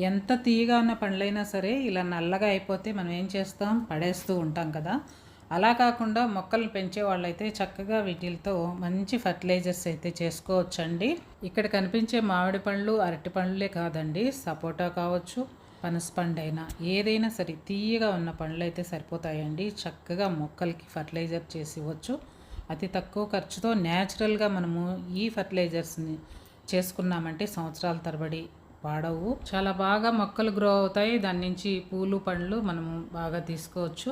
ఎంత తీయగా ఉన్న పండ్లైనా సరే ఇలా నల్లగా అయిపోతే మనం ఏం చేస్తాం, పడేస్తూ ఉంటాం కదా. అలా కాకుండా మొక్కలు పెంచే వాళ్ళైతే చక్కగా వీటితో మంచి ఫర్టిలైజర్స్ అయితే చేసుకోవచ్చండి. ఇక్కడ కనిపించే మామిడి పండ్లు అరటి పండ్లే కాదండి, సపోటా కావచ్చు, పనస పండు అయినా ఏదైనా సరే తీయగా ఉన్న పండ్లు అయితే సరిపోతాయండి. చక్కగా మొక్కలకి ఫర్టిలైజర్ చేసి ఇవ్వచ్చు. అతి తక్కువ ఖర్చుతో న్యాచురల్గా మనము ఈ ఫర్టిలైజర్స్ని చేసుకున్నామంటే సంవత్సరాల తరబడి పాడవు. చాలా బాగా మొక్కలు గ్రో అవుతాయి. దాని నుంచి పూలు పండ్లు మనము బాగా తీసుకోవచ్చు.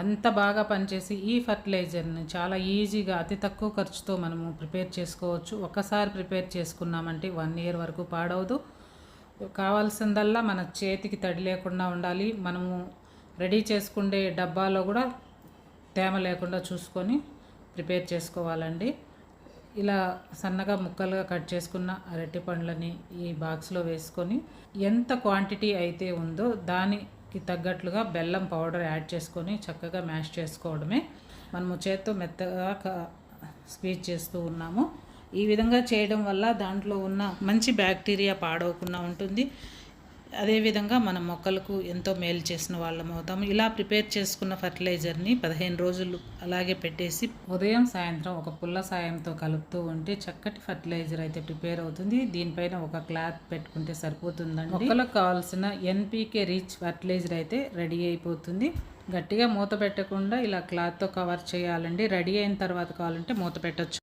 అంత బాగా పనిచేసి ఈ ఫర్టిలైజర్ని చాలా ఈజీగా అతి తక్కువ ఖర్చుతో మనము ప్రిపేర్ చేసుకోవచ్చు. ఒకసారి ప్రిపేర్ చేసుకున్నామంటే 1 ఇయర్ వరకు పాడవదు. కావాల్సిందల్లా మన చేతికి తడి లేకుండా ఉండాలి. మనము రెడీ చేసుకునే డబ్బాలో కూడా తేమ లేకుండా చూసుకొని ప్రిపేర్ చేసుకోవాలండి. ఇలా సన్నగా ముక్కలుగా కట్ చేసుకున్న అరటి పండ్లని ఈ బాక్స్లో వేసుకొని ఎంత క్వాంటిటీ అయితే ఉందో దానికి తగ్గట్లుగా బెల్లం పౌడర్ యాడ్ చేసుకొని చక్కగా మ్యాష్ చేసుకోవడమే. మనము చేత్తో మెత్తగా స్క్వీజ్ చేస్తూ ఉన్నాము. ఈ విధంగా చేయడం వల్ల దాంట్లో ఉన్న మంచి బ్యాక్టీరియా పాడవకుండా ఉంటుంది. అదేవిధంగా మన మొక్కలకు ఎంతో మేలు చేసిన వాళ్ళం అవుతాము. ఇలా ప్రిపేర్ చేసుకున్న ఫర్టిలైజర్ని 15 రోజులు అలాగే పెట్టేసి ఉదయం సాయంత్రం ఒక పుల్ల సాయంతో కలుపుతూ ఉంటే చక్కటి ఫర్టిలైజర్ అయితే ప్రిపేర్ అవుతుంది. దీనిపైన ఒక క్లాత్ పెట్టుకుంటే సరిపోతుందండి. మొక్కలకు కావాల్సిన ఎన్పీకే రిచ్ ఫర్టిలైజర్ అయితే రెడీ అయిపోతుంది. గట్టిగా మూత పెట్టకుండా ఇలా క్లాత్తో కవర్ చేయాలండి. రెడీ అయిన తర్వాత కావాలంటే మూత పెట్టచ్చు.